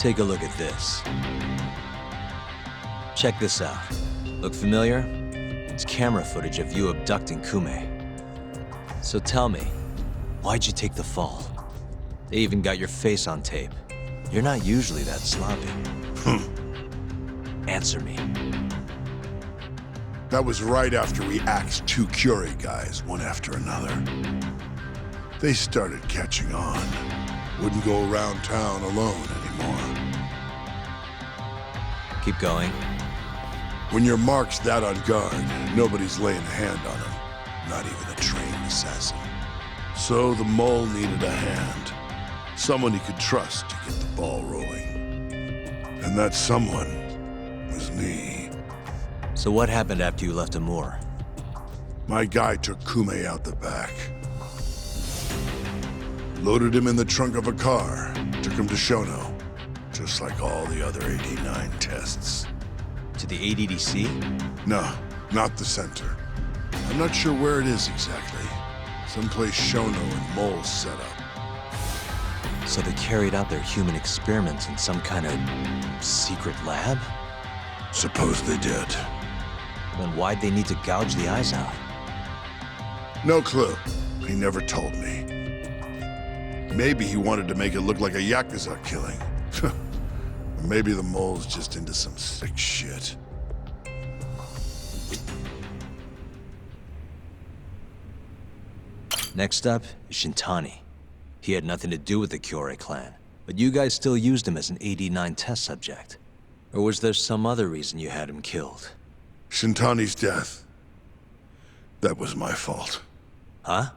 Take a look at this. Check this out. Look familiar? It's camera footage of you abducting Kume. So tell me, why'd you take the fall? They even got your face on tape. You're not usually that sloppy. Answer me. That was right after we axed 2 Curie guys, one after another. They started catching on. Wouldn't go around town alone anymore. Keep going. When your mark's that on guard, nobody's laying a hand on him. Not even a trained assassin. So the mole needed a hand. Someone he could trust to get the ball rolling. And that someone was me. So what happened after you left Amur? My guy took Kume out the back. Loaded him in the trunk of a car. Took him to Shono. Just like all the other 89 tests. To the ADDC? No, not the center. I'm not sure where it is exactly. Someplace Shono and Mole set up. So they carried out their human experiments in some kind of secret lab? Suppose they did. Then why'd they need to gouge the eyes out? No clue. He never told me. Maybe he wanted to make it look like a Yakuza killing. Maybe the mole's just into some sick shit. Next up is Shintani. He had nothing to do with the Kyorei clan, but you guys still used him as an 89 test subject. Or was there some other reason you had him killed? Shintani's death. That was my fault. Huh?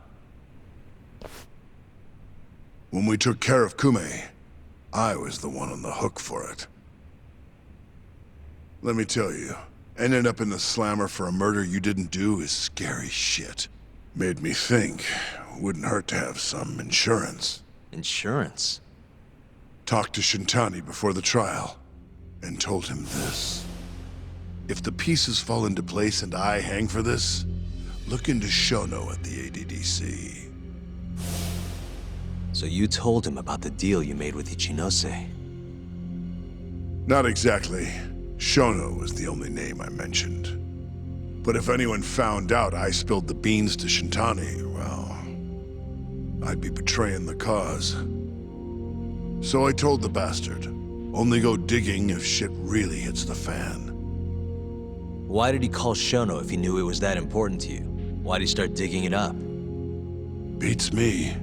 When we took care of Kume, I was the one on the hook for it. Let me tell you, ending up in the slammer for a murder you didn't do is scary shit. Made me think, wouldn't hurt to have some insurance. Insurance? Talked to Shintani before the trial, and told him this. If the pieces fall into place and I hang for this, look into Shono at the ADDC. So you told him about the deal you made with Ichinose? Not exactly. Shono was the only name I mentioned. But if anyone found out I spilled the beans to Shintani, well, I'd be betraying the cause. So I told the bastard, only go digging if shit really hits the fan. Why did he call Shono if he knew it was that important to you? Why'd he start digging it up? Beats me.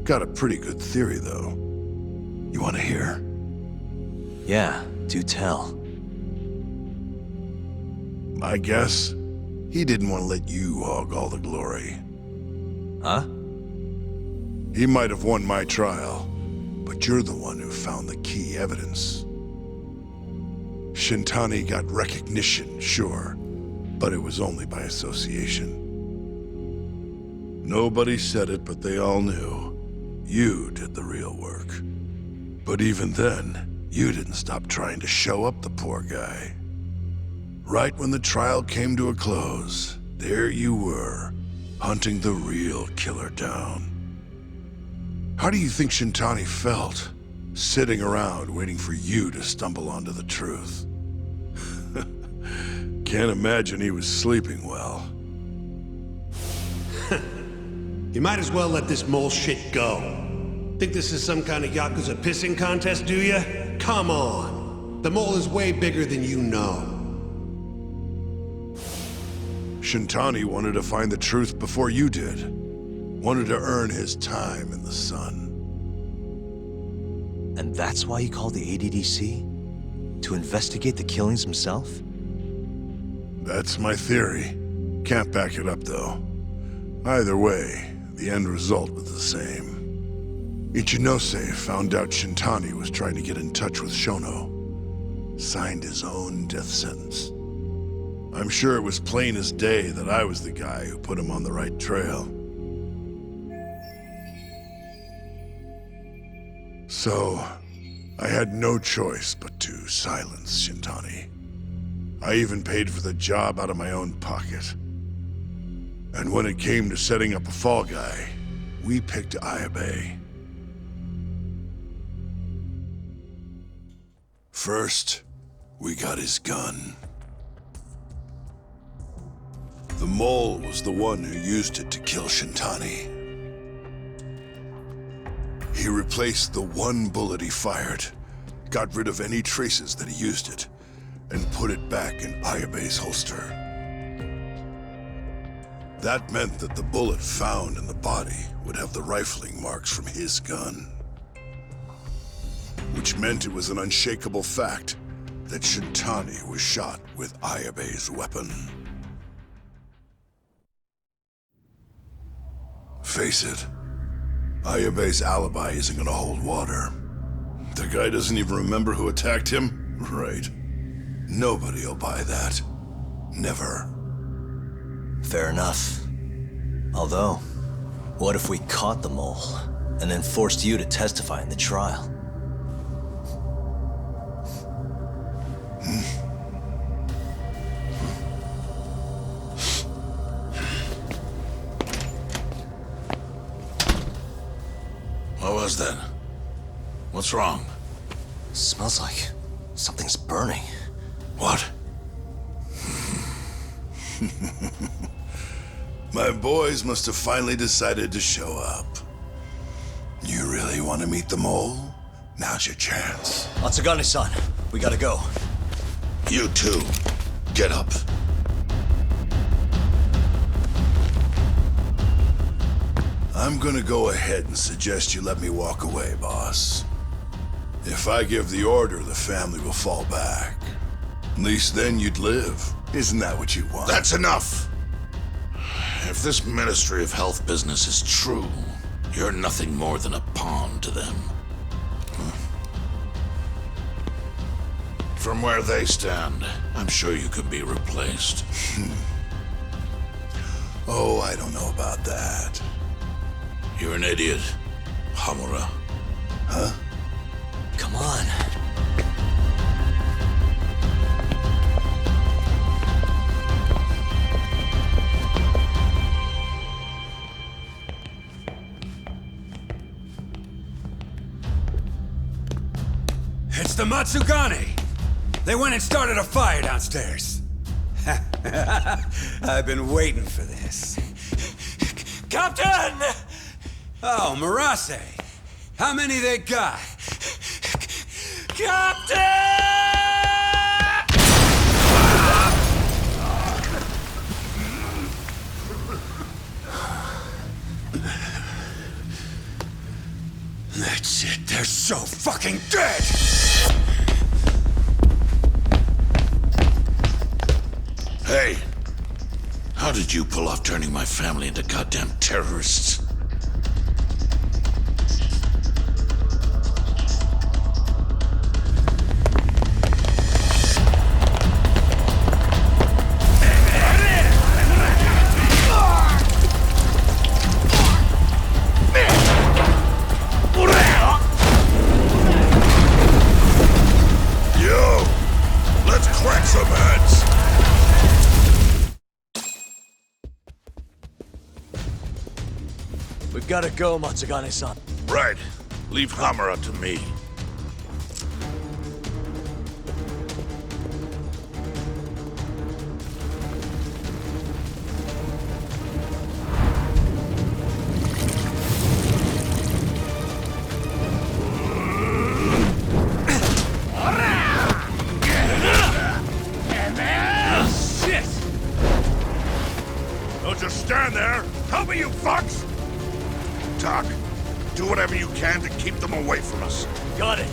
Got a pretty good theory, though. You want to hear? Yeah, do tell. I guess he didn't want to let you hog all the glory. Huh? He might have won my trial, but you're the one who found the key evidence. Shintani got recognition, sure, but it was only by association. Nobody said it, but they all knew. You did the real work. But even then, you didn't stop trying to show up the poor guy. Right when the trial came to a close, there you were, hunting the real killer down. How do you think Shintani felt, sitting around waiting for you to stumble onto the truth? Can't imagine he was sleeping well. You might as well let this mole shit go. Think this is some kind of Yakuza pissing contest, do ya? Come on. The mole is way bigger than you know. Shintani wanted to find the truth before you did. Wanted to earn his time in the sun. And that's why he called the ADDC? To investigate the killings himself? That's my theory. Can't back it up, though. Either way, the end result was the same. Ichinose found out Shintani was trying to get in touch with Shono. Signed his own death sentence. I'm sure it was plain as day that I was the guy who put him on the right trail. So, I had no choice but to silence Shintani. I even paid for the job out of my own pocket. And when it came to setting up a fall guy, we picked Ayabe. First, we got his gun. The mole was the one who used it to kill Shintani. He replaced the one bullet he fired, got rid of any traces that he used it, and put it back in Ayabe's holster. That meant that the bullet found in the body would have the rifling marks from his gun. Which meant it was an unshakable fact that Shintani was shot with Ayabe's weapon. Face it, Ayabe's alibi isn't gonna hold water. The guy doesn't even remember who attacked him? Right. Nobody'll buy that. Never. Fair enough. Although, what if we caught the mole, and then forced you to testify in the trial? What was that? What's wrong? Smells like something's burning. What? My boys must have finally decided to show up. You really want to meet the mole? Now's your chance. Matsugane-san, we gotta go. You too. Get up. I'm gonna go ahead and suggest you let me walk away, boss. If I give the order, the family will fall back. At least then you'd live. Isn't that what you want? That's enough! If this Ministry of Health business is true, you're nothing more than a pawn to them. From where they stand, I'm sure you could be replaced. Oh, I don't know about that. You're an idiot, Hamura. Huh? Come on. It's the Matsugane! They went and started a fire downstairs. I've been waiting for this. Captain! Oh, Murase. How many they got? Captain! That's it. They're so fucking dead! Hey! How did you pull off turning my family into goddamn terrorists? Yo! Let's crack some heads! We've gotta go, Matsugane-san. Right. Leave Hamura to me. Shit! Don't just stand there! Help me, you fucks! Talk. Do whatever you can to keep them away from us. Got it.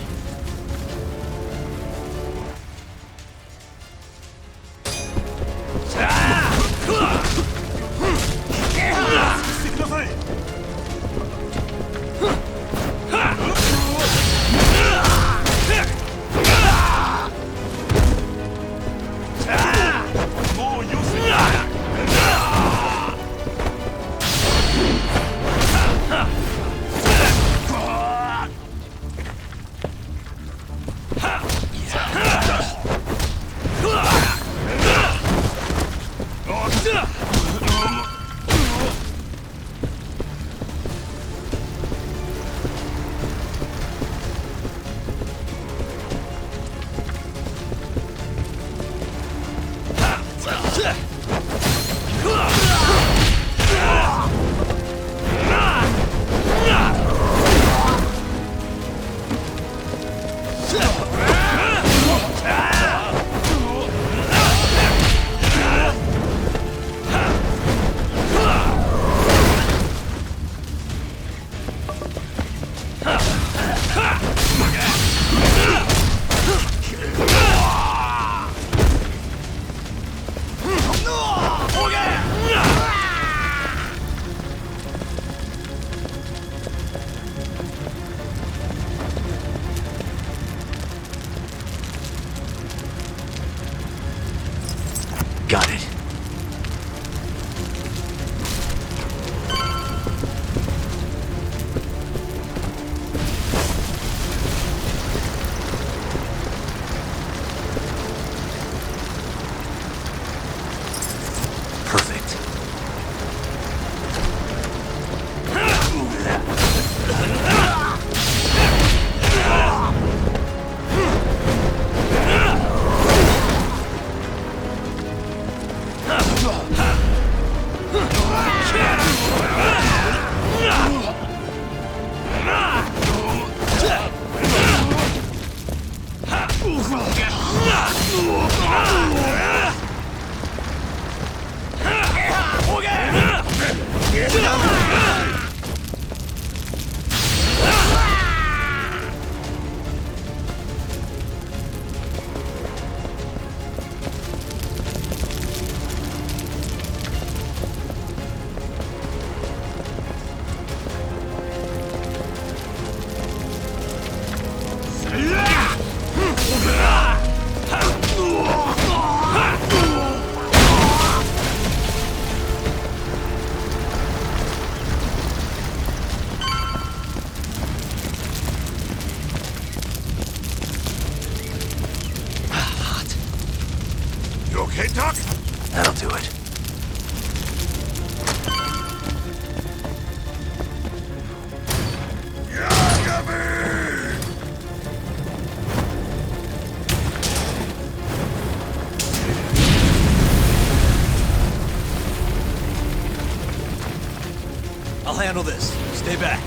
I'll handle this. Stay back.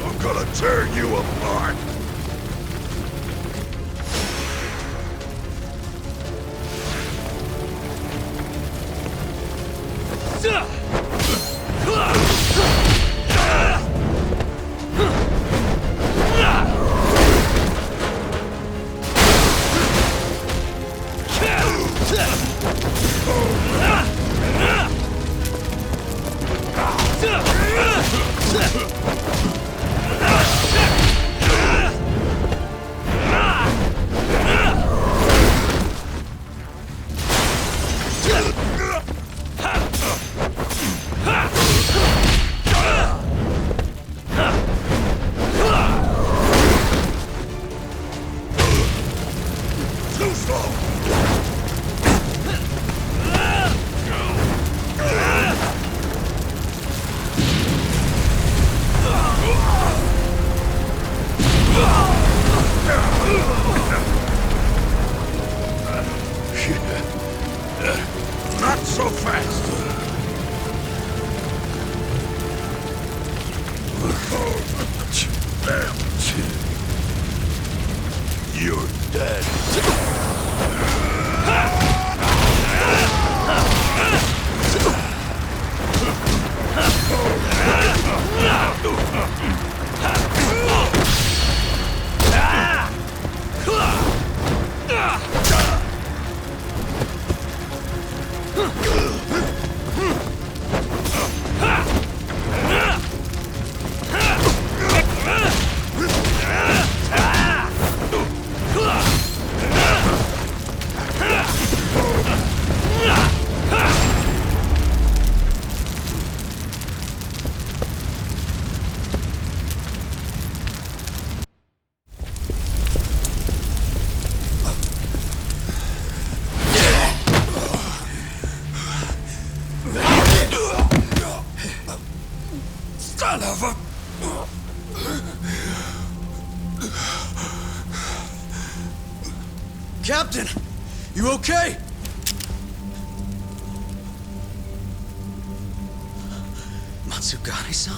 I'm gonna tear you apart! Too slow! Not so fast! Damn. You're dead. Son of a... Captain! You okay? Matsugane-san?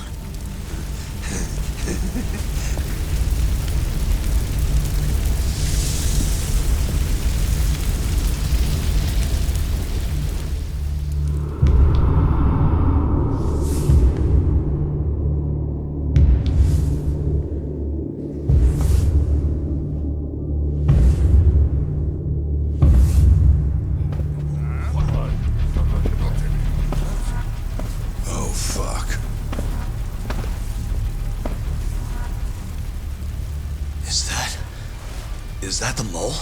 Oh, fuck. Is that the mole?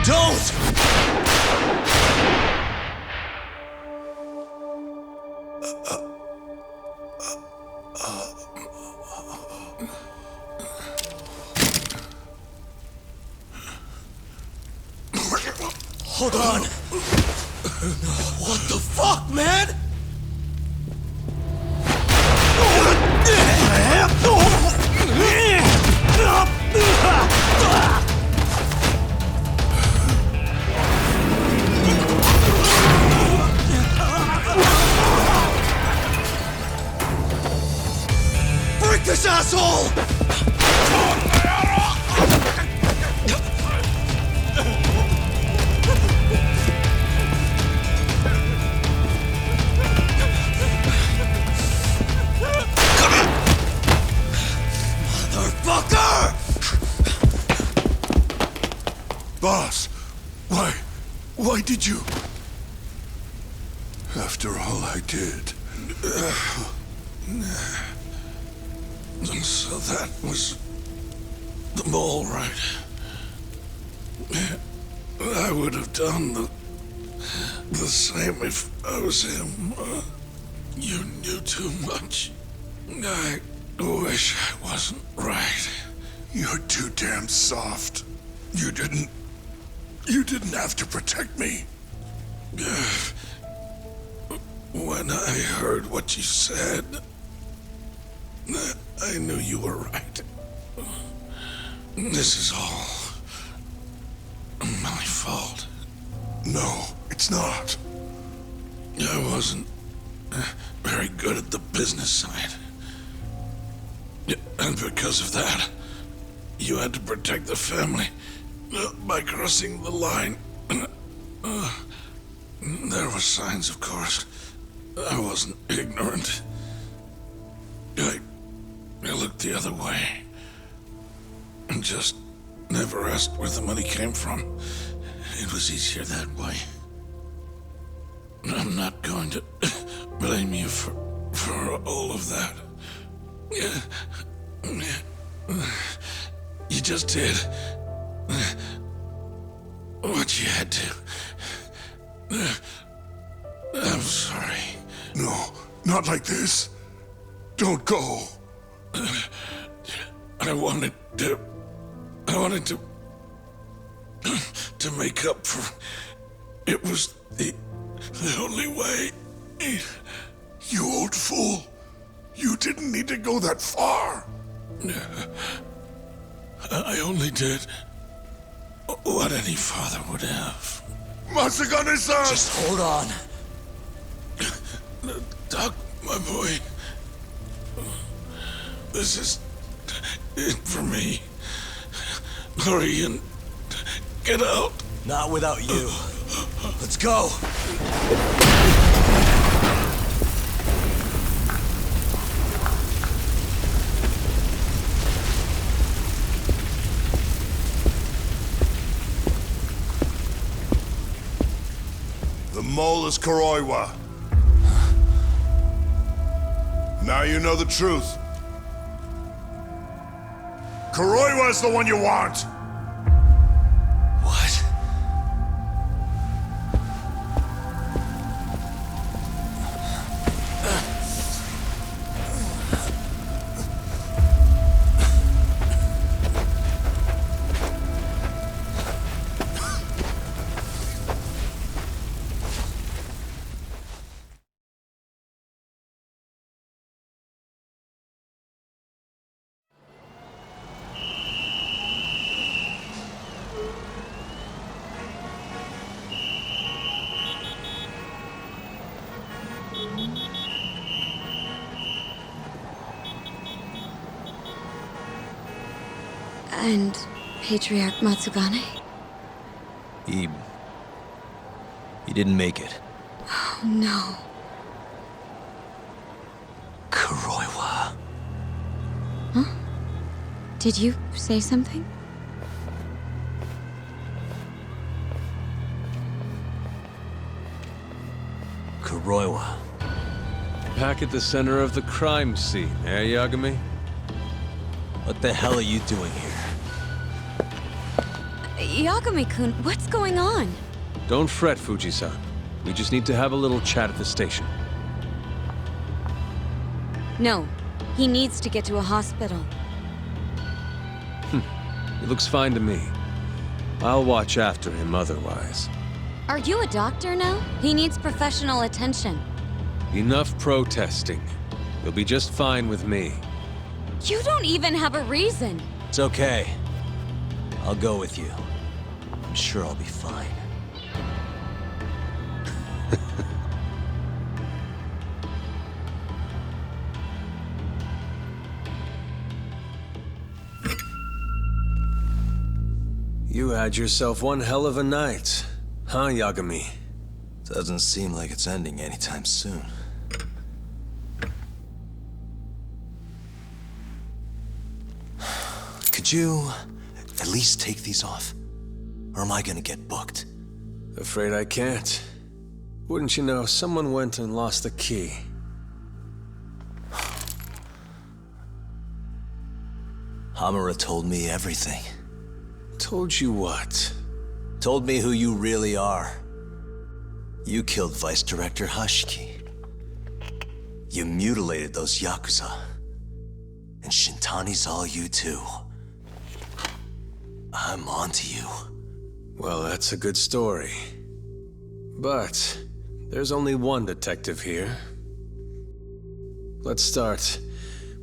Don't! Hold on! What the fuck, man? Break this asshole! Motherfucker! Boss, why did you? After all I did. So that was the mole, right? I would have done the same if I was him. You knew too much. I wish I wasn't right. You're too damn soft. You didn't have to protect me. When I heard what you said, I knew you were right. This is all my fault. No, it's not. I wasn't very good at the business side. And because of that, you had to protect the family by crossing the line. There were signs, of course. I wasn't ignorant. I looked the other way and just never asked where the money came from. It was easier that way. I'm not going to blame you for all of that. You just did what you had to. I'm sorry. No, not like this. Don't go. I wanted to make up for. It was the only way. You old fool. You didn't need to go that far. I only did what any father would have. Masagane-san! Just hold on. Doc, my boy. This is it for me. Hurry and get out. Not without you. Let's go. The mole is Kuroiwa. Now you know the truth. Kuroiwa is the one you want. What? And Patriarch Matsugane? He didn't make it. Oh, no. Kuroiwa. Huh? Did you say something? Kuroiwa. Back at the center of the crime scene, eh, Yagami? What the hell are you doing here? Yagami-kun, what's going on? Don't fret, Fuji-san. We just need to have a little chat at the station. No, he needs to get to a hospital. He looks fine to me. I'll watch after him otherwise. Are you a doctor now? He needs professional attention. Enough protesting. You'll be just fine with me. You don't even have a reason. It's okay. I'll go with you. I'm sure I'll be fine. You had yourself one hell of a night, huh, Yagami? Doesn't seem like it's ending anytime soon. Could you at least take these off? Or am I gonna get booked? Afraid I can't. Wouldn't you know, someone went and lost the key. Hamura told me everything. Told you what? Told me who you really are. You killed Vice Director Hashiki. You mutilated those Yakuza. And Shintani's all you too. I'm onto you. Well, that's a good story. But there's only one detective here. Let's start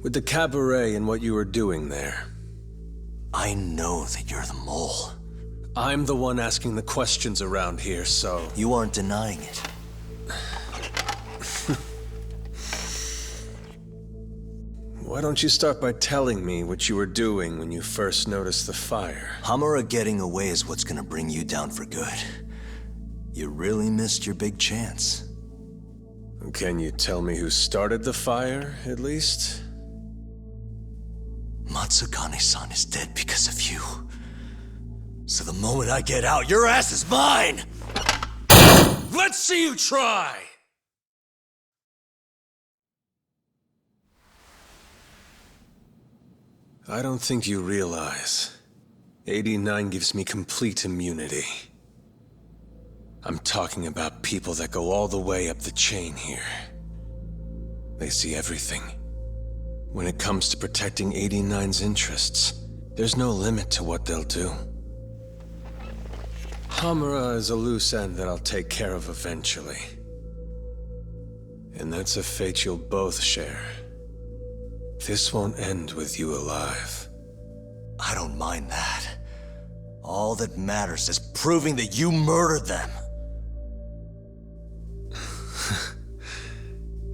with the cabaret and what you were doing there. I know that you're the mole. I'm the one asking the questions around here, so... You aren't denying it. Why don't you start by telling me what you were doing when you first noticed the fire? Hamura getting away is what's gonna bring you down for good. You really missed your big chance. Can you tell me who started the fire, at least? Matsukane-san is dead because of you. So the moment I get out, your ass is mine! Let's see you try! I don't think you realize. 89 gives me complete immunity. I'm talking about people that go all the way up the chain here. They see everything. When it comes to protecting 89's interests, there's no limit to what they'll do. Hamura is a loose end that I'll take care of eventually. And that's a fate you'll both share. This won't end with you alive. I don't mind that. All that matters is proving that you murdered them.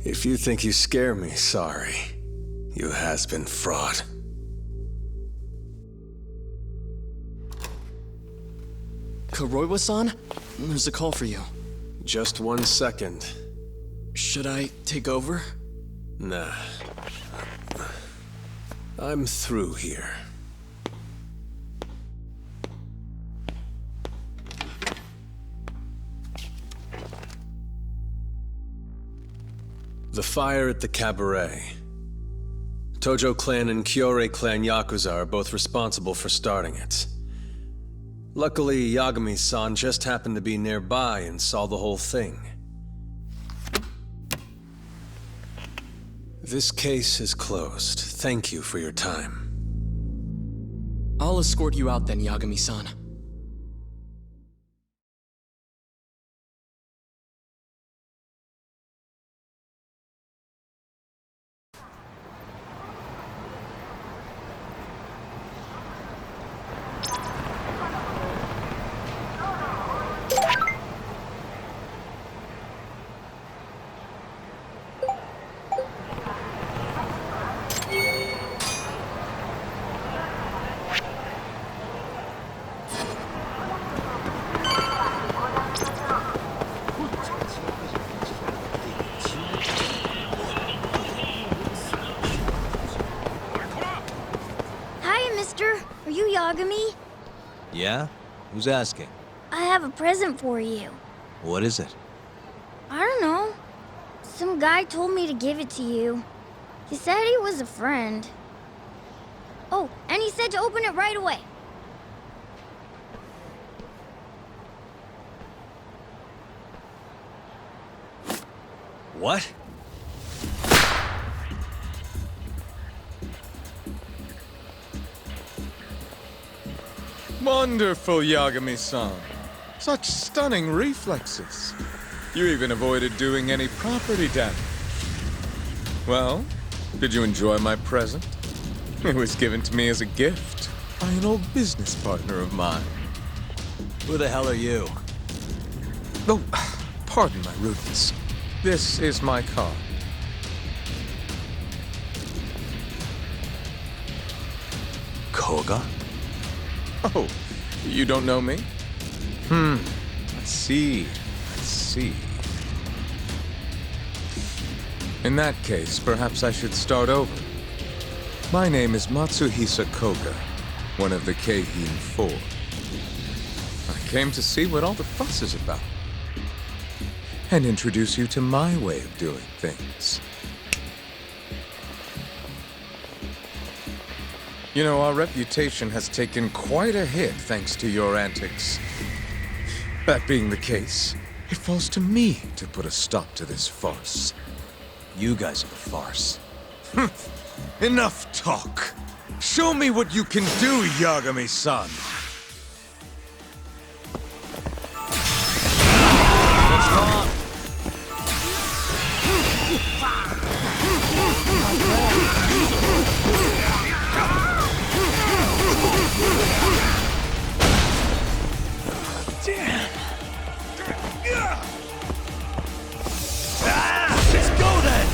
If you think you scare me, sorry. You has-been fraud. Kuroiwa-san? There's a call for you. Just 1 second. Should I take over? Nah. I'm through here. The fire at the cabaret. Tojo clan and Kyorei clan Yakuza are both responsible for starting it. Luckily, Yagami-san just happened to be nearby and saw the whole thing. This case is closed. Thank you for your time. I'll escort you out then, Yagami-san. Are you Yagami? Yeah? Who's asking? I have a present for you. What is it? I don't know. Some guy told me to give it to you. He said he was a friend. Oh, and he said to open it right away. What? Wonderful, Yagami-san. Such stunning reflexes. You even avoided doing any property damage. Well, did you enjoy my present? It was given to me as a gift by an old business partner of mine. Who the hell are you? Oh, pardon my rudeness. This is my card. Koga? Oh, you don't know me? I see. In that case, perhaps I should start over. My name is Matsuhisa Koga, one of the Keihin Four. I came to see what all the fuss is about, and introduce you to my way of doing things. You know, our reputation has taken quite a hit thanks to your antics. That being the case, it falls to me to put a stop to this farce. You guys are the farce. Enough talk. Show me what you can do, Yagami-san. What's wrong? Damn. Let's go then!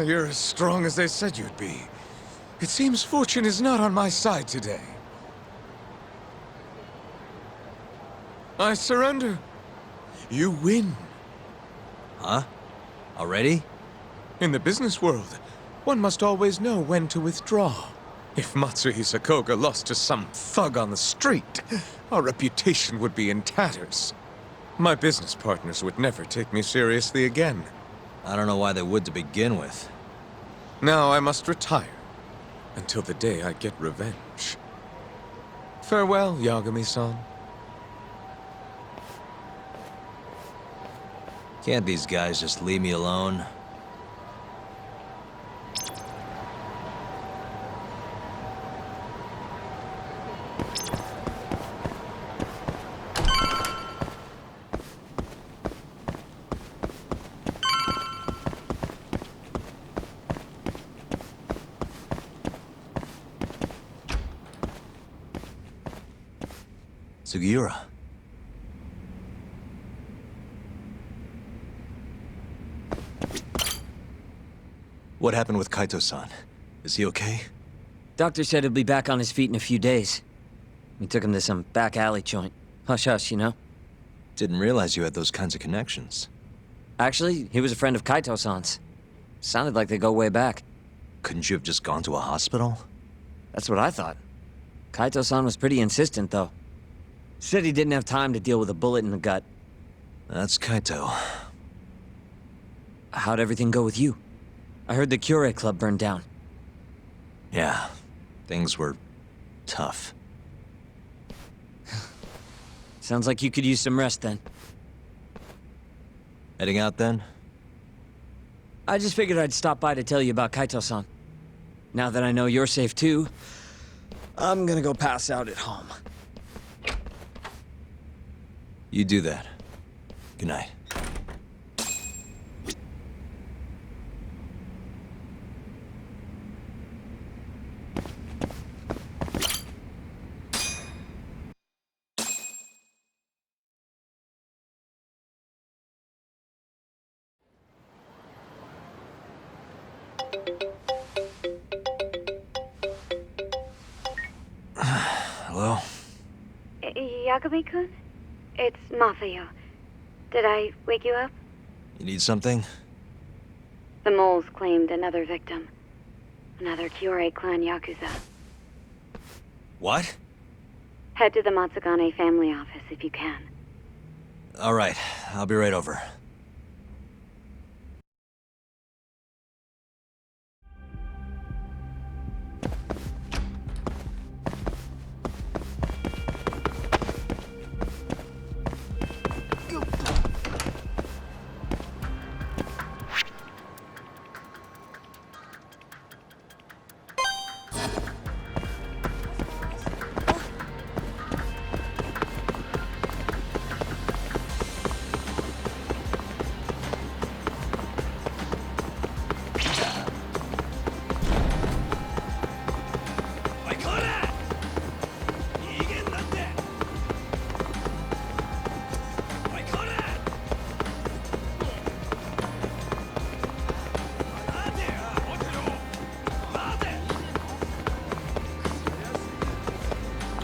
You're as strong as they said you'd be. It seems fortune is not on my side today. I surrender. You win. Huh? Already? In the business world, one must always know when to withdraw. If Matsui Sakoga lost to some thug on the street, our reputation would be in tatters. My business partners would never take me seriously again. I don't know why they would to begin with. Now I must retire, until the day I get revenge. Farewell, Yagami-san. Can't these guys just leave me alone? Sugiura. What happened with Kaito-san? Is he okay? Doctor said he'll be back on his feet in a few days. We took him to some back alley joint. Hush-hush, you know? Didn't realize you had those kinds of connections. Actually, he was a friend of Kaito-san's. Sounded like they go way back. Couldn't you have just gone to a hospital? That's what I thought. Kaito-san was pretty insistent, though. Said he didn't have time to deal with a bullet in the gut. That's Kaito. How'd everything go with you? I heard the Kure Club burned down. Yeah, things were tough. Sounds like you could use some rest then. Heading out then? I just figured I'd stop by to tell you about Kaito-san. Now that I know you're safe too, I'm gonna go pass out at home. You do that. Good night. Hello? Yagami-kun? It's Masayo. Did I wake you up? You need something? The moles claimed another victim. Another Kure clan Yakuza. What? Head to the Matsugane family office if you can. All right, I'll be right over.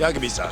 Yagami-san.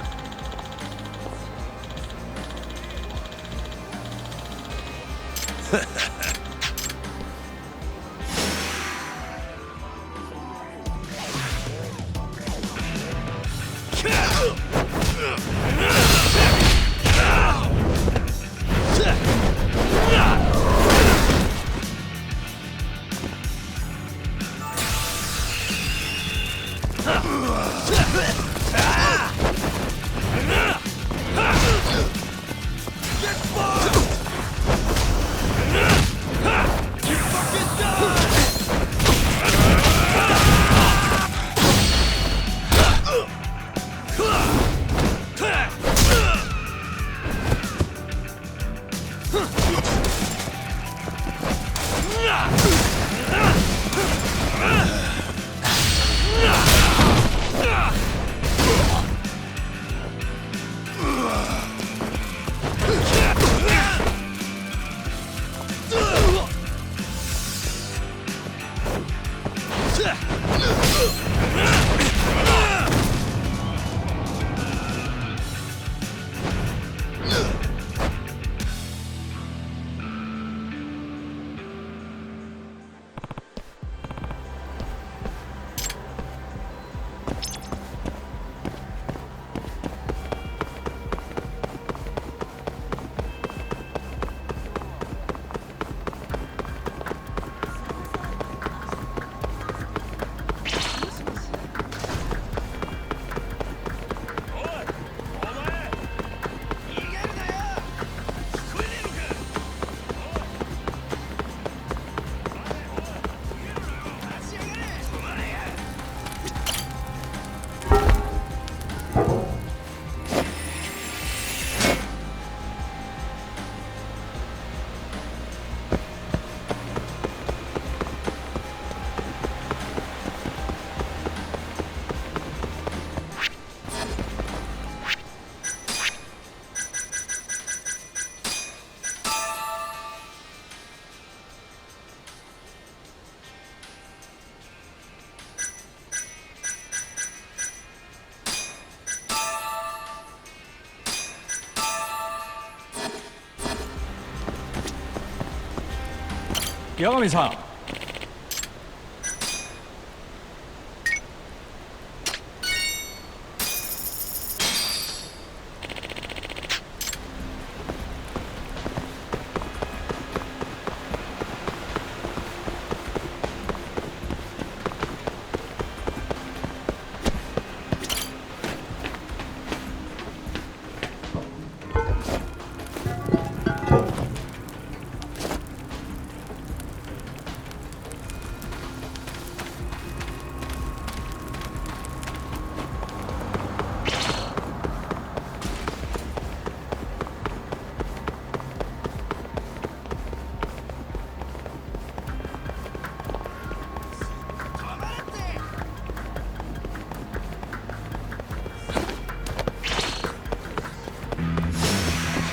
야가미-san.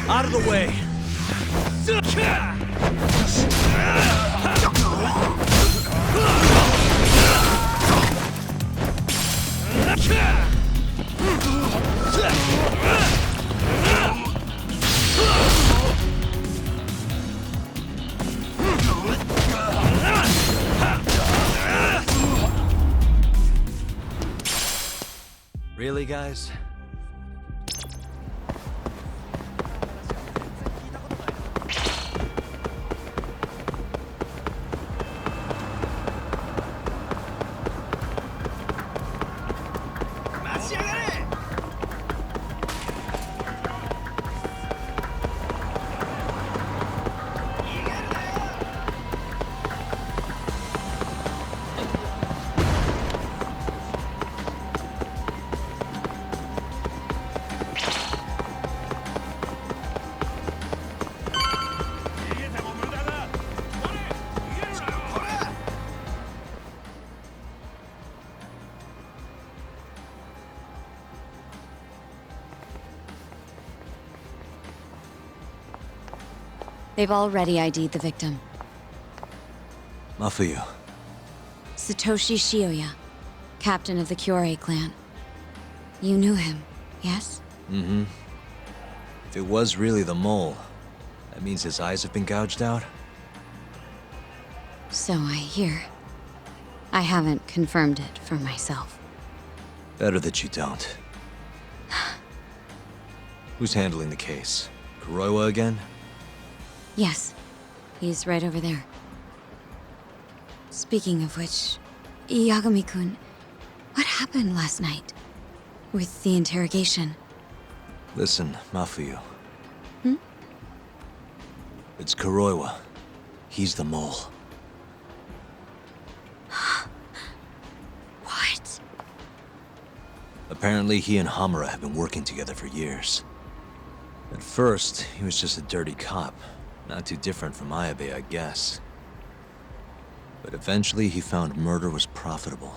Out of the way! Really, guys? They've already ID'd the victim. Mafuyu. Satoshi Shioya, captain of the Kyorei clan. You knew him, yes? Mm-hmm. If it was really the mole, that means his eyes have been gouged out? So I hear. I haven't confirmed it for myself. Better that you don't. Who's handling the case? Kuroiwa again? Yes. He's right over there. Speaking of which, Yagami-kun, what happened last night? With the interrogation? Listen, Mafuyu. Hmm? It's Kuroiwa. He's the mole. What? Apparently he and Hamura have been working together for years. At first, he was just a dirty cop. Not too different from Ayabe, I guess. But eventually he found murder was profitable.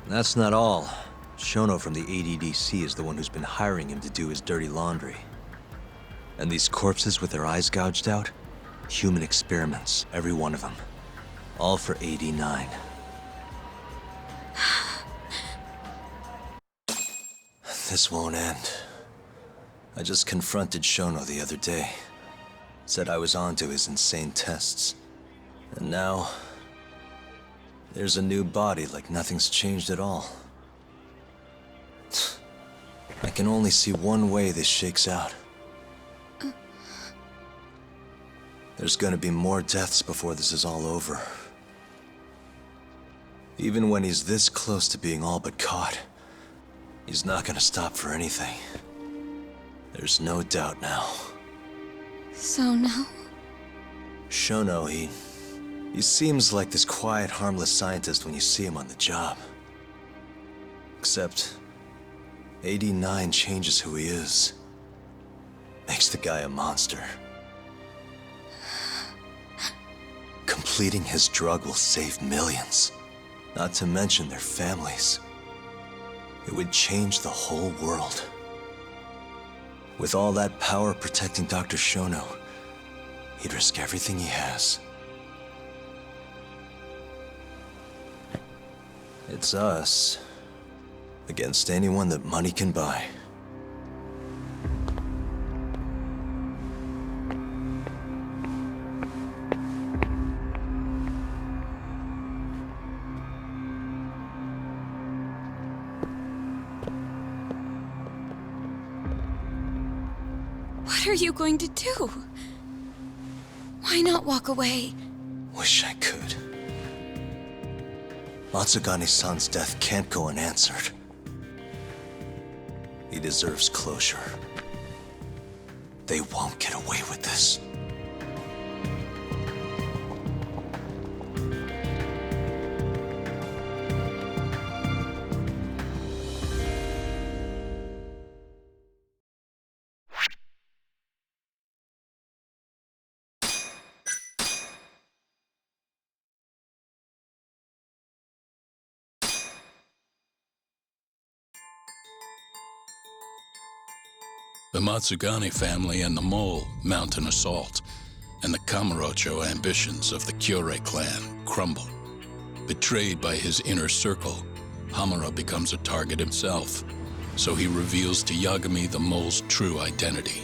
And that's not all. Shono from the ADDC is the one who's been hiring him to do his dirty laundry. And these corpses with their eyes gouged out? Human experiments, every one of them. All for 89. This won't end. I just confronted Shono the other day. Said I was onto his insane tests. And now... there's a new body like nothing's changed at all. I can only see one way this shakes out. There's gonna be more deaths before this is all over. Even when he's this close to being all but caught, he's not gonna stop for anything. There's no doubt now. So now? Shono, he seems like this quiet, harmless scientist when you see him on the job. Except, 89 changes who he is. Makes the guy a monster. Completing his drug will save millions, not to mention their families. It would change the whole world. With all that power protecting Dr. Shono, he'd risk everything he has. It's us against anyone that money can buy. What are you going to do? Why not walk away? Wish I could. Matsugani-san's death can't go unanswered. He deserves closure. They won't get away with this. The Matsugani family and the Mole mount an assault, and the Kamurocho ambitions of the Kyorei clan crumble. Betrayed by his inner circle, Hamura becomes a target himself, so he reveals to Yagami the Mole's true identity.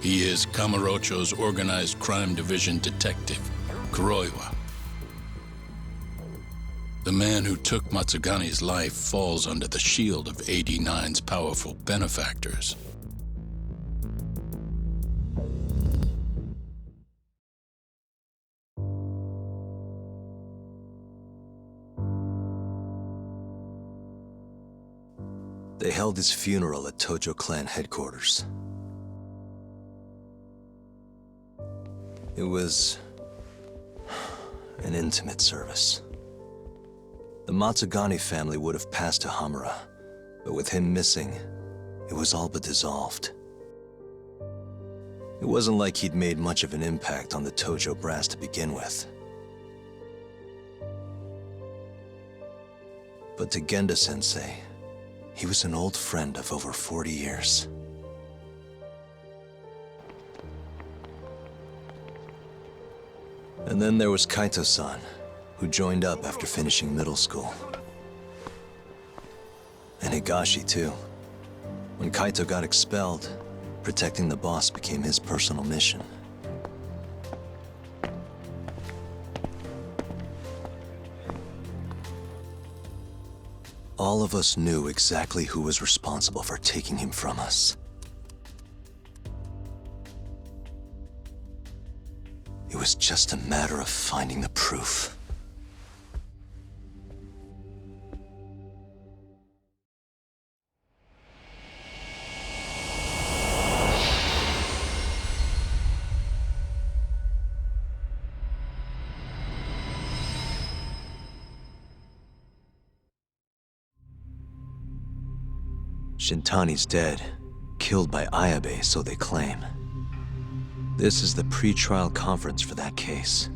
He is Kamurocho's organized crime division detective, Kuroiwa. The man who took Matsugani's life falls under the shield of 89's powerful benefactors. They held his funeral at Tojo clan headquarters. It was an intimate service. The Matsugani family would have passed to Hamura, but with him missing, it was all but dissolved. It wasn't like he'd made much of an impact on the Tojo brass to begin with. But to Genda-sensei, he was an old friend of over 40 years. And then there was Kaito-san, who joined up after finishing middle school. And Higashi, too. When Kaito got expelled, protecting the boss became his personal mission. All of us knew exactly who was responsible for taking him from us. It was just a matter of finding the proof. Shintani's dead, killed by Ayabe, so they claim. This is the pre-trial conference for that case.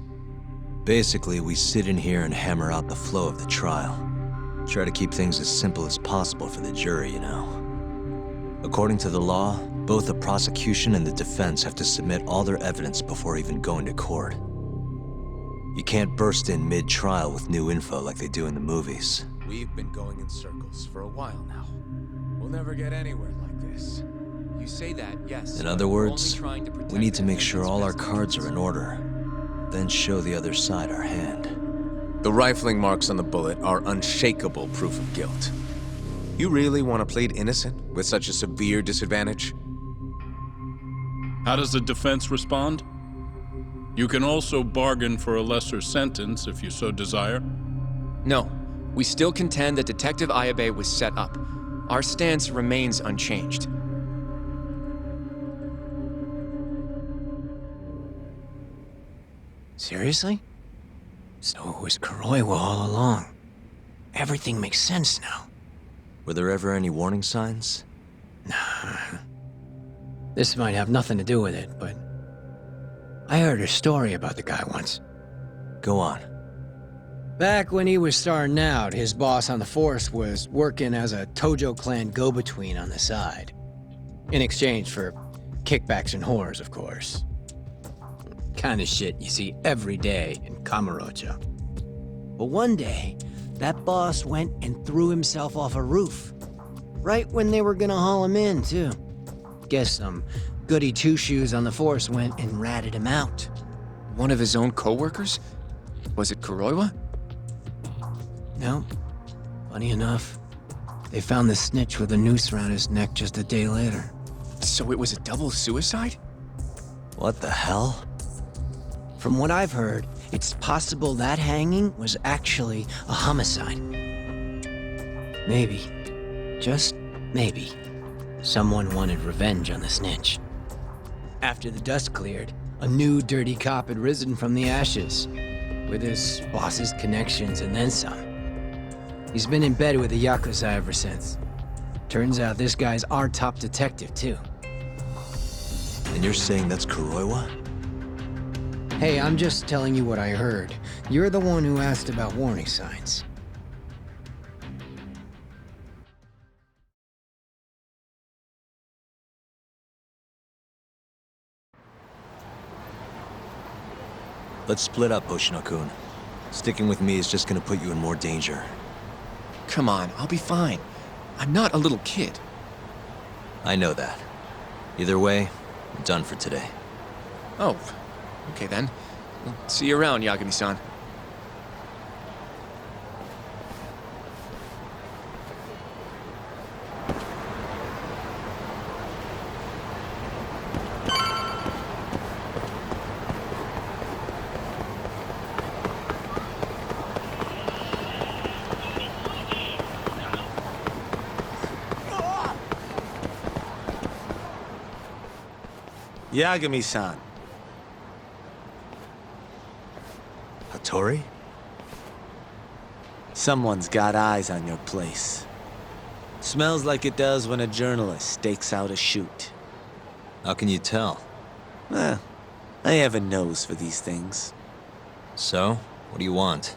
Basically, we sit in here and hammer out the flow of the trial. Try to keep things as simple as possible for the jury, you know. According to the law, both the prosecution and the defense have to submit all their evidence before even going to court. You can't burst in mid-trial with new info like they do in the movies. We've been going in circles for a while now. We'll never get anywhere like this. You say that, yes. In but other we're words, only trying to protect we need to the make sure all our Hammond's cards best are in order, then show the other side our hand. The rifling marks on the bullet are unshakable proof of guilt. You really want to plead innocent with such a severe disadvantage? How does the defense respond? You can also bargain for a lesser sentence if you so desire. No, we still contend that Detective Ayabe was set up. Our stance remains unchanged. Seriously? So it was Kuroiwa all along. Everything makes sense now. Were there ever any warning signs? This might have nothing to do with it, but I heard a story about the guy once. Go on. Back when he was starting out, his boss on the force was working as a Tojo clan go-between on the side. In exchange for kickbacks and whores, of course. Kind of shit you see every day in Kamurocho. But one day, that boss went and threw himself off a roof. Right when they were gonna haul him in, too. Guess some goody two-shoes on the force went and ratted him out. One of his own co-workers? Was it Kuroiwa? No. Funny enough, they found the snitch with a noose around his neck just a day later. So it was a double suicide? What the hell? From what I've heard, it's possible that hanging was actually a homicide. Maybe, just maybe, someone wanted revenge on the snitch. After the dust cleared, a new dirty cop had risen from the ashes, with his boss's connections and then some. He's been in bed with the Yakuza ever since. Turns out this guy's our top detective, too. And you're saying that's Kuroiwa? Hey, I'm just telling you what I heard. You're the one who asked about warning signs. Let's split up, Hoshino-kun. Sticking with me is just gonna put you in more danger. Come on, I'll be fine. I'm not a little kid. I know that. Either way, I'm done for today. Oh, okay then. Well, see you around, Yagami-san. Yagami-san. Hattori? Someone's got eyes on your place. Smells like it does when a journalist stakes out a shoot. How can you tell? I have a nose for these things. So, what do you want?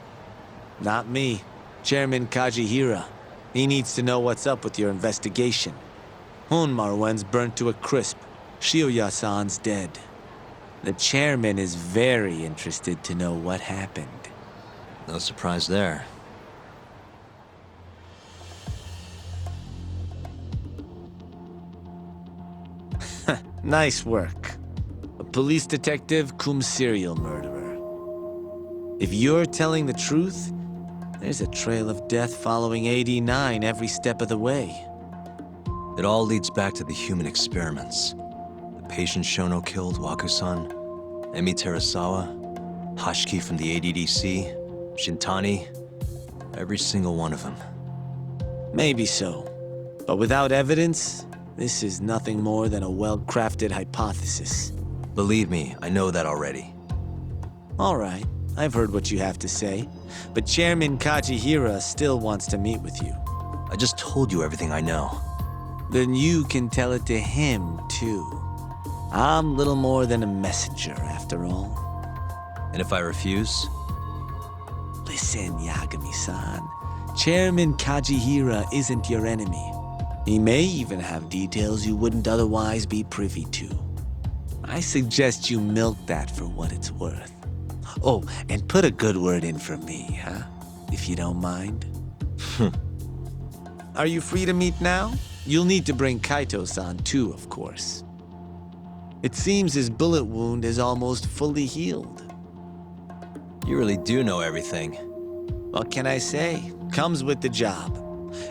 Not me. Chairman Kajihira. He needs to know what's up with your investigation. Honmaruen's burnt to a crisp. Shioya-san's dead. The chairman is very interested to know what happened. No surprise there. Nice work. A police detective cum serial murderer. If you're telling the truth, there's a trail of death following 89 every step of the way. It all leads back to the human experiments. The patient Shono killed, Waku-san, Emi Terasawa, Hashiki from the ADDC, Shintani, every single one of them. Maybe so. But without evidence, this is nothing more than a well-crafted hypothesis. Believe me, I know that already. All right, I've heard what you have to say. But Chairman Kajihira still wants to meet with you. I just told you everything I know. Then you can tell it to him, too. I'm little more than a messenger, after all. And if I refuse? Listen, Yagami-san. Chairman Kajihira isn't your enemy. He may even have details you wouldn't otherwise be privy to. I suggest you milk that for what it's worth. Oh, and put a good word in for me, huh? If you don't mind. Are you free to meet now? You'll need to bring Kaito-san too, of course. It seems his bullet wound is almost fully healed. You really do know everything. What can I say? Comes with the job.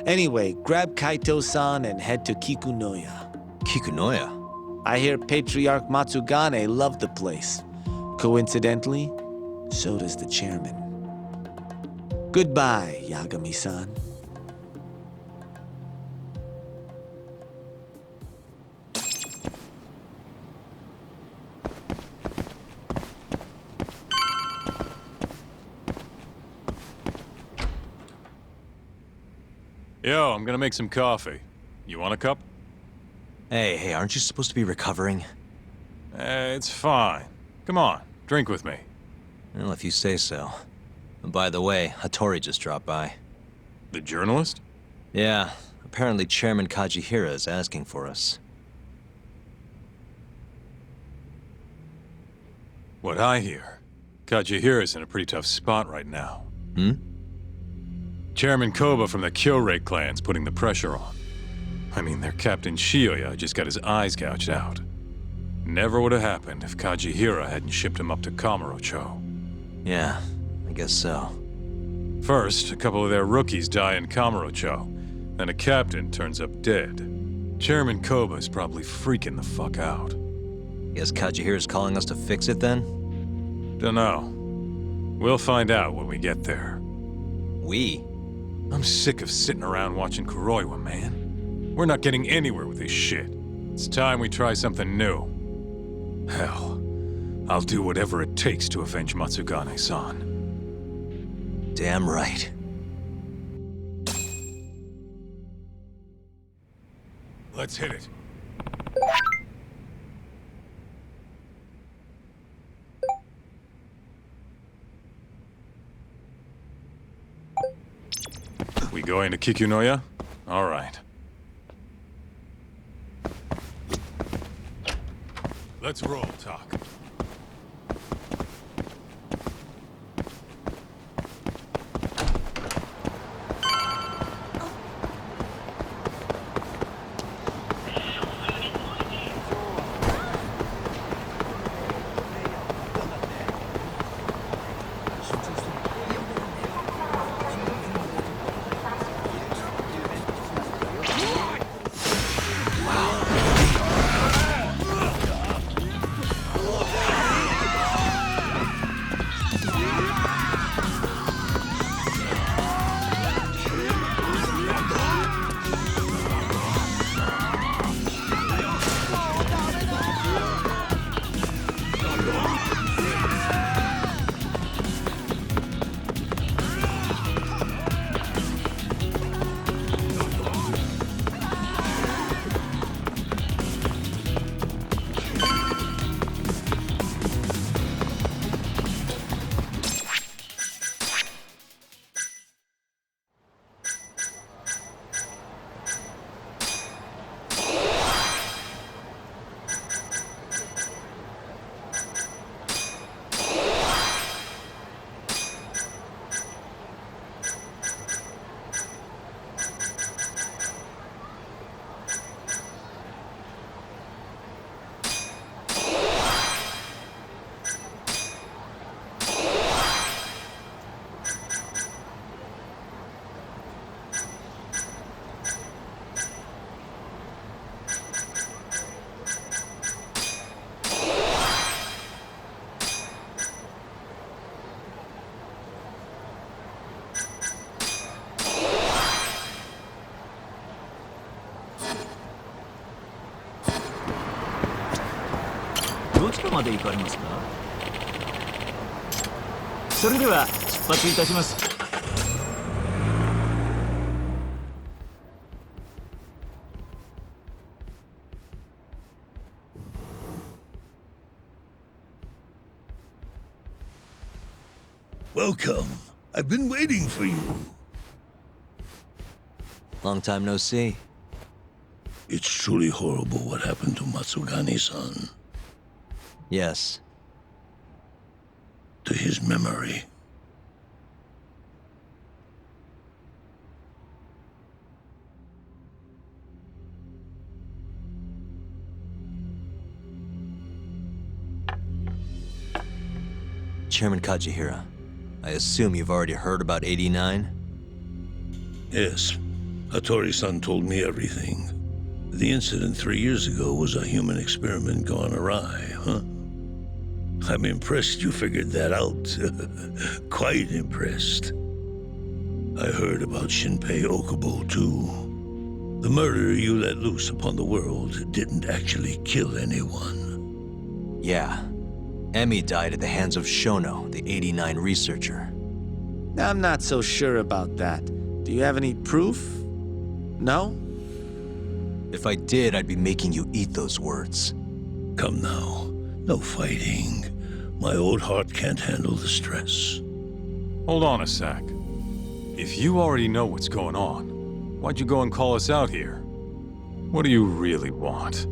Anyway, grab Kaito-san and head to Kikunoya. Kikunoya? I hear Patriarch Matsugane loved the place. Coincidentally, so does the chairman. Goodbye, Yagami-san. Yo, I'm gonna make some coffee. You want a cup? Hey, aren't you supposed to be recovering? It's fine. Come on, drink with me. Well, if you say so. And by the way, Hattori just dropped by. The journalist? Yeah, apparently Chairman Kajihira is asking for us. What I hear, Kajihira's in a pretty tough spot right now. Chairman Koba from the Kyorei clan's putting the pressure on. I mean, their Captain Shioya just got his eyes gouged out. Never would have happened if Kajihira hadn't shipped him up to Kamurocho. Yeah, I guess so. First, a couple of their rookies die in Kamurocho, then a captain turns up dead. Chairman Koba's probably freaking the fuck out. Guess Kajihira's calling us to fix it then? Dunno. We'll find out when we get there. We? I'm sick of sitting around watching Kuroiwa, man. We're not getting anywhere with this shit. It's time we try something new. Hell, I'll do whatever it takes to avenge Matsugane-san. Damn right. Let's hit it. We going to Kikunoya? All right. Let's roll, Talk. Welcome. I've been waiting for you. Long time no see. It's truly horrible what happened to Matsugane-san. Yes. to his memory. Chairman Kajihira, I assume you've already heard about 89? Yes, Hattori-san told me everything. The incident 3 years ago was a human experiment gone awry, huh? I'm impressed you figured that out. Quite impressed. I heard about Shinpei Okubo, too. The murder you let loose upon the world didn't actually kill anyone. Yeah. Emi died at the hands of Shono, the 89 researcher. I'm not so sure about that. Do you have any proof? No? If I did, I'd be making you eat those words. Come now. No fighting. My old heart can't handle the stress. Hold on a sec. If you already know what's going on, why'd you go and call us out here? What do you really want?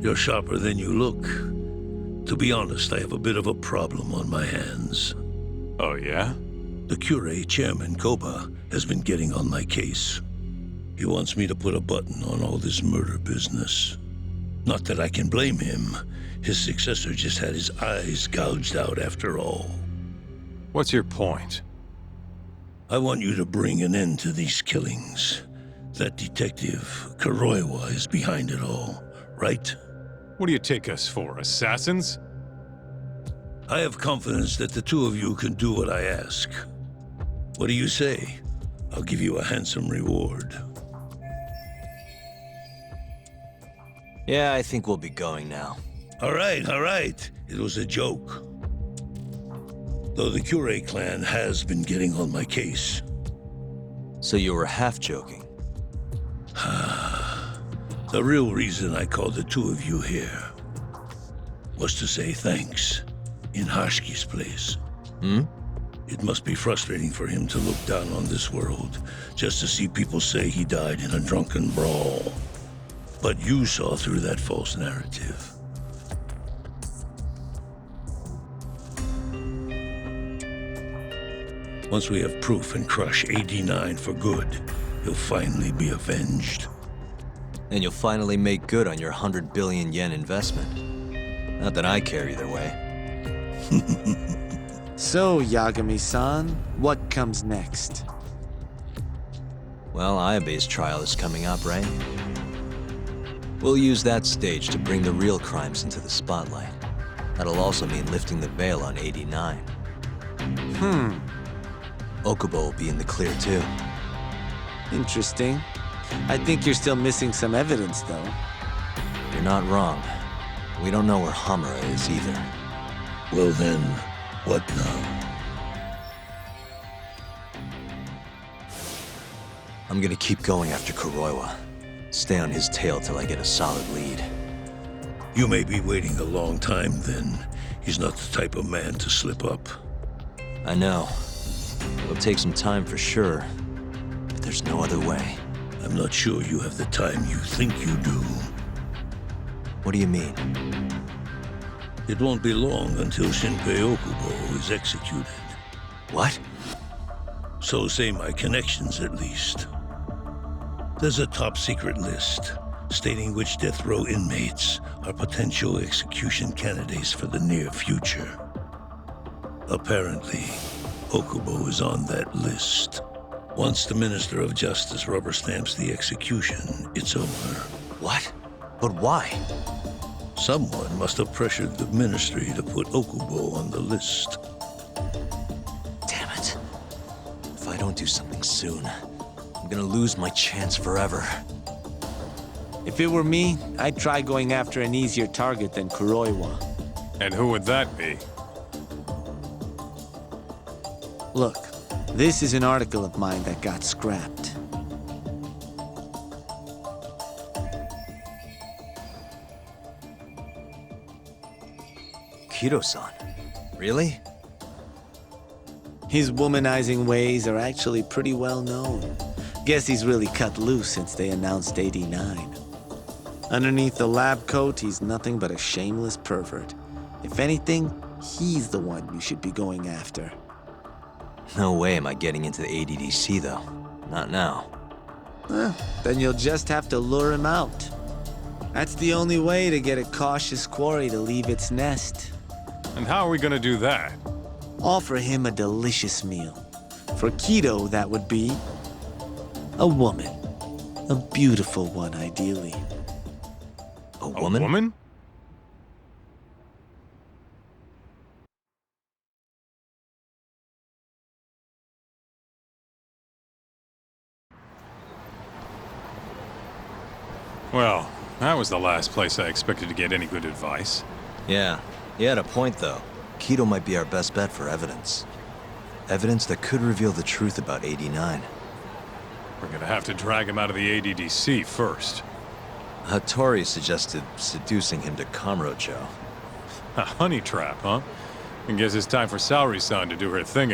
You're sharper than you look. To be honest, I have a bit of a problem on my hands. Oh, yeah? The Cure chairman, Koba, has been getting on my case. He wants me to put a button on all this murder business. Not that I can blame him. His successor just had his eyes gouged out after all. What's your point? I want you to bring an end to these killings. That detective, Kuroiwa, is behind it all, right? What do you take us for, assassins? I have confidence that the two of you can do what I ask. What do you say? I'll give you a handsome reward. Yeah, I think we'll be going now. All right. It was a joke. Though the Cure clan has been getting on my case. So you were half joking? The real reason I called the two of you here was to say thanks in Hashki's place. It must be frustrating for him to look down on this world just to see people say he died in a drunken brawl. But you saw through that false narrative. Once we have proof and crush AD9 for good, he'll finally be avenged. And you'll finally make good on your 100 billion yen investment. Not that I care either way. So, Yagami-san, what comes next? Well, Ayabe's trial is coming up, right? We'll use that stage to bring the real crimes into the spotlight. That'll also mean lifting the veil on 89. Okubo will be in the clear, too. Interesting. I think you're still missing some evidence, though. You're not wrong. We don't know where Hamura is either. Well then, what now? I'm gonna keep going after Kuroiwa. Stay on his tail till I get a solid lead. You may be waiting a long time then. He's not the type of man to slip up. I know. It'll take some time for sure, but there's no other way. I'm not sure you have the time you think you do. What do you mean? It won't be long until Shinpei Okubo is executed. What? So say my connections, at least. There's a top-secret list stating which death row inmates are potential execution candidates for the near future. Apparently, Okubo is on that list. Once the Minister of Justice rubber stamps the execution, it's over. What? But why? Someone must have pressured the Ministry to put Okubo on the list. Damn it. If I don't do something soon, I'm gonna lose my chance forever. If it were me, I'd try going after an easier target than Kuroiwa. And who would that be? Look, this is an article of mine that got scrapped. Kido-san? Really? His womanizing ways are actually pretty well known. Guess he's really cut loose since they announced 89. Underneath the lab coat, he's nothing but a shameless pervert. If anything, He's the one you should be going after. No way am I getting into the ADDC, though. Not now. Then you'll just have to lure him out. That's the only way to get a cautious quarry to leave its nest. And how are we gonna do that? Offer him a delicious meal. For Keto, that would be a woman. A beautiful one, ideally. A woman? A woman? Well, that was the last place I expected to get any good advice. Yeah, he had a point, though. Keto might be our best bet for evidence. Evidence that could reveal the truth about 89. We're gonna have to drag him out of the ADDC first. Hattori suggested seducing him to Kamurocho. A honey trap, huh? I guess it's time for Saori-san to do her thing